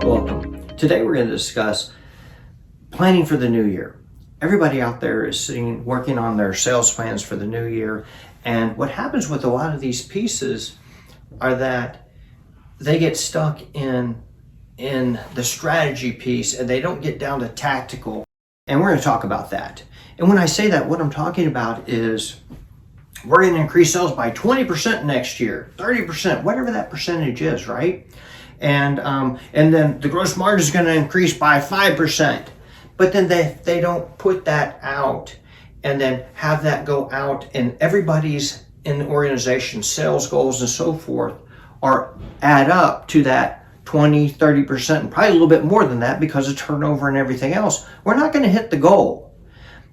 Welcome. Today we're going to discuss planning for the new year. Everybody out there is working on their sales plans for the new year, and what happens with a lot of these pieces are that they get stuck in the strategy piece and they don't get down to tactical, and we're going to talk about that. And when I say that, what I'm talking about is we're going to increase sales by 20% next year, 30%, whatever that percentage is, right? And then the gross margin is going to increase by 5%. But then they don't put that out and then have that go out, and everybody's in the organization, sales goals and so forth add up to that 20, 30%, and probably a little bit more than that because of turnover and everything else. We're not going to hit the goal.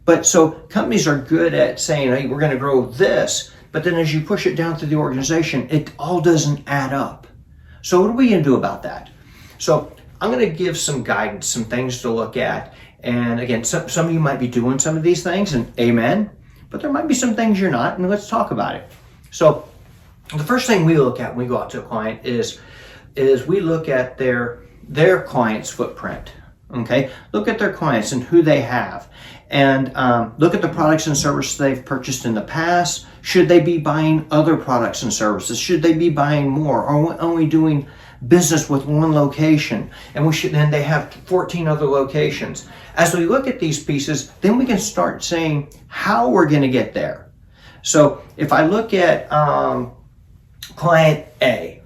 But so companies are good at saying, hey, we're going to grow this, but then as you push it down through the organization, it all doesn't add up. So what are we going to do about that? So I'm going to give some guidance, some things to look at. And again, some of you might be doing some of these things, and amen, but there might be some things you're not, and let's talk about it. So the first thing we look at when we go out to a client is we look at their client's footprint. Okay, look at their clients and who they have, and look at the products and services they've purchased in the past. Should they be buying other products and services? Should they be buying more? Are we only doing business with one location, and then they have 14 other locations? As we look at these pieces, then we can start saying how we're going to get there. So if I look at client A,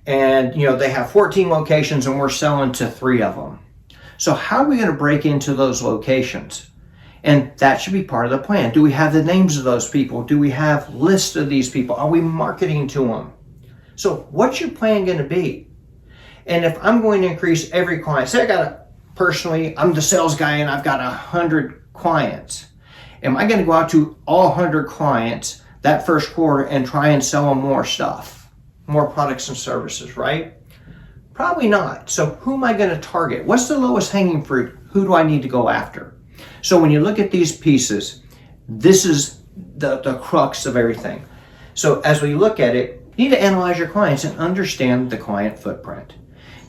and they have 14 locations and we're selling to 3 of them. So how are we going to break into those locations? And that should be part of the plan. Do we have the names of those people? Do we have lists of these people? Are we marketing to them? So what's your plan going to be? And if I'm going to increase every client, say I'm the sales guy and I've got 100 clients. Am I going to go out to all 100 clients that first quarter and try and sell them more stuff, more products and services, right? Probably not. So who am I going to target? What's the lowest hanging fruit? Who do I need to go after? So when you look at these pieces, this is the crux of everything. So as we look at it, you need to analyze your clients and understand the client footprint.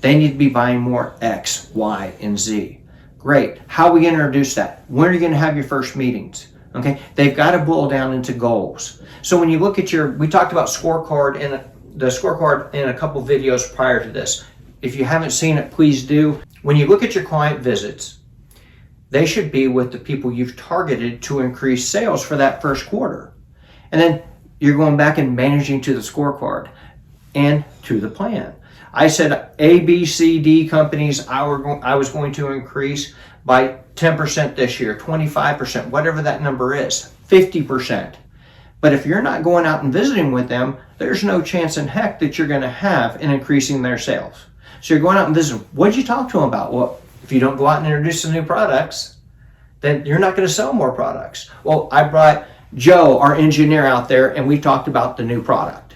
They need to be buying more X, Y, and Z. Great. How are we going to introduce that? When are you going to have your first meetings? Okay. They've got to boil down into goals. So when you look at we talked about scorecard and the scorecard in a couple videos prior to this. If you haven't seen it, please do. When you look at your client visits, they should be with the people you've targeted to increase sales for that first quarter. And then you're going back and managing to the scorecard and to the plan. I said A, B, C, D companies I was going to increase by 10% this year, 25%, whatever that number is, 50%. But if you're not going out and visiting with them, there's no chance in heck that you're going to have in increasing their sales. So you're going out and visiting. What did you talk to them about? Well, if you don't go out and introduce some new products, then you're not going to sell more products. Well, I brought Joe, our engineer, out there, and we talked about the new product.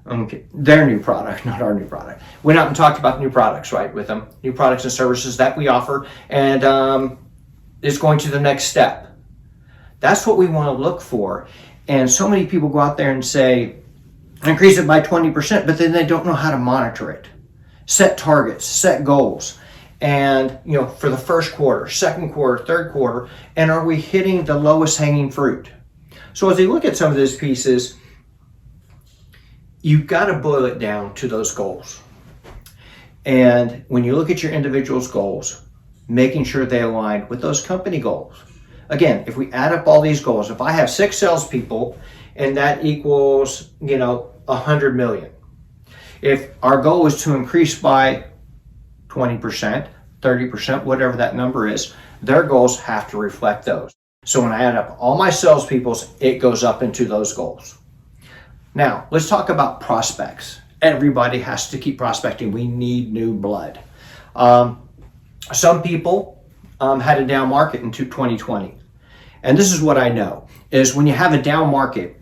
Okay, their new product, not our new product. Went out and talked about new products, right, with them. New products and services that we offer, and it's going to the next step. That's what we want to look for. And so many people go out there and say, increase it by 20%, but then they don't know how to monitor it. Set targets, set goals. And, for the first quarter, second quarter, third quarter, and are we hitting the lowest hanging fruit? So as you look at some of these pieces, you've got to boil it down to those goals. And when you look at your individual's goals, making sure they align with those company goals. Again, if we add up all these goals, if I have 6 salespeople and that equals, 100 million. If our goal is to increase by 20%, 30%, whatever that number is, their goals have to reflect those. So when I add up all my salespeople's, it goes up into those goals. Now, let's talk about prospects. Everybody has to keep prospecting. We need new blood. Some people had a down market in 2020. And this is what I know, is when you have a down market,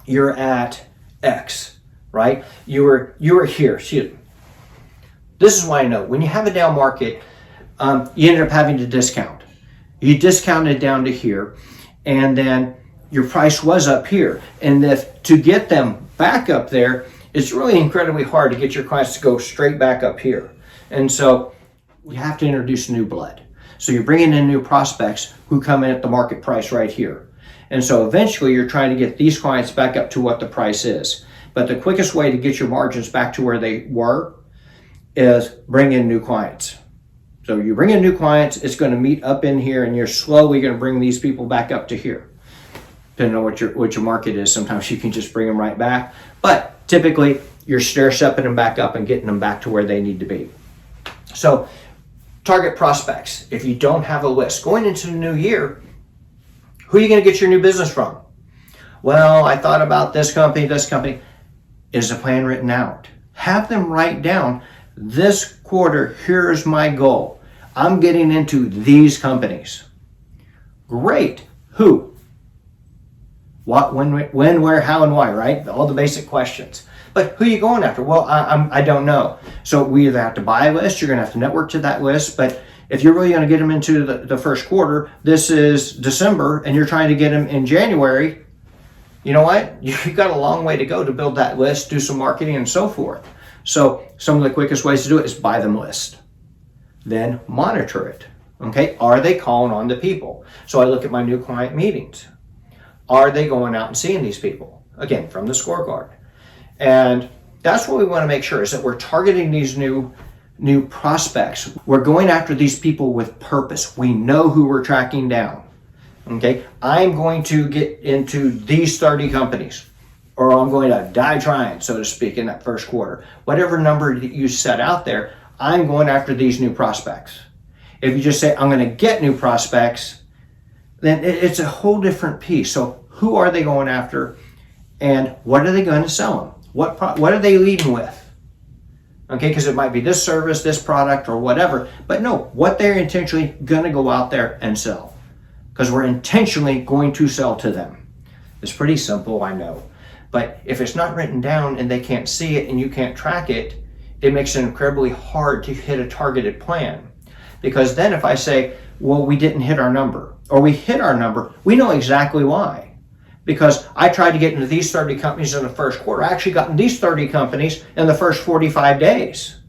you're at X, right? You were here. See, this is why I know. When you have a down market, you ended up having to discount. You discounted down to here, and then your price was up here. And to get them back up there, it's really incredibly hard to get your clients to go straight back up here. And so you have to introduce new blood. So you're bringing in new prospects who come in at the market price right here. And so eventually you're trying to get these clients back up to what the price is. But the quickest way to get your margins back to where they were is bring in new clients. So you bring in new clients, it's going to meet up in here, and you're slowly going to bring these people back up to here. Depending on what your market is, sometimes you can just bring them right back. But typically, you're stair-stepping them back up and getting them back to where they need to be. So target prospects. If you don't have a list going into the new year, who are you going to get your new business from? Well, I thought about this company, this company. Is the plan written out? Have them write down, this quarter, here's my goal. I'm getting into these companies. Great. Who? What, when, where, how, and why, right? All the basic questions. But who are you going after? Well, I don't know. So we either have to buy a list, you're going to have to network to that list, but if you're really going to get them into the first quarter, this is December, and you're trying to get them in January, you know what? You've got a long way to go to build that list, do some marketing, and so forth. So some of the quickest ways to do it is buy them list. Then monitor it. Okay, are they calling on the people? So I look at my new client meetings. Are they going out and seeing these people? Again, from the scorecard. And that's what we want to make sure is that we're targeting these new prospects. We're going after these people with purpose. We know who we're tracking down. Okay, I'm going to get into these 30 companies, or I'm going to die trying, so to speak, in that first quarter. Whatever number that you set out there, I'm going after these new prospects. If you just say, I'm going to get new prospects, then it's a whole different piece. So who are they going after, and what are they going to sell them? What are they leading with? Okay, because it might be this service, this product, or whatever. But no, what they're intentionally going to go out there and sell. Because we're intentionally going to sell to them. It's pretty simple, I know. But if it's not written down and they can't see it and you can't track it, it makes it incredibly hard to hit a targeted plan. Because then if I say, well, we didn't hit our number, or we hit our number, we know exactly why. Because I tried to get into these 30 companies in the first quarter. I actually got in these 30 companies in the first 45 days.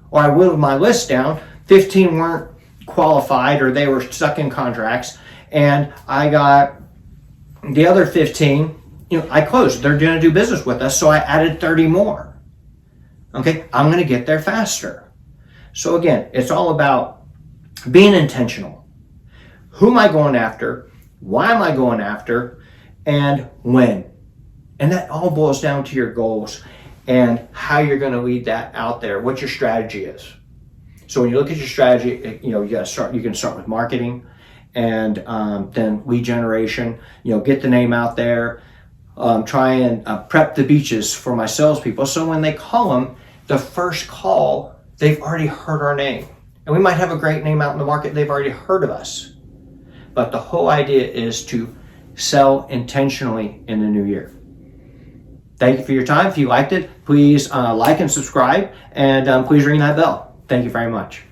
Or I whittled my list down, 15 weren't qualified or they were stuck in contracts, and I got the other 15, I closed. They're going to do business with us, so I added 30 more. Okay, I'm going to get there faster. So again, it's all about being intentional. Who am I going after? Why am I going after? And when? And that all boils down to your goals and how you're going to lead that out there, what your strategy is. So when you look at your strategy, you got to start. You can start with marketing, and then lead generation. Get the name out there. Try and prep the beaches for my salespeople. So when they call them, the first call, they've already heard our name, and we might have a great name out in the market. They've already heard of us, but the whole idea is to sell intentionally in the new year. Thank you for your time. If you liked it, please like and subscribe, and please ring that bell. Thank you very much.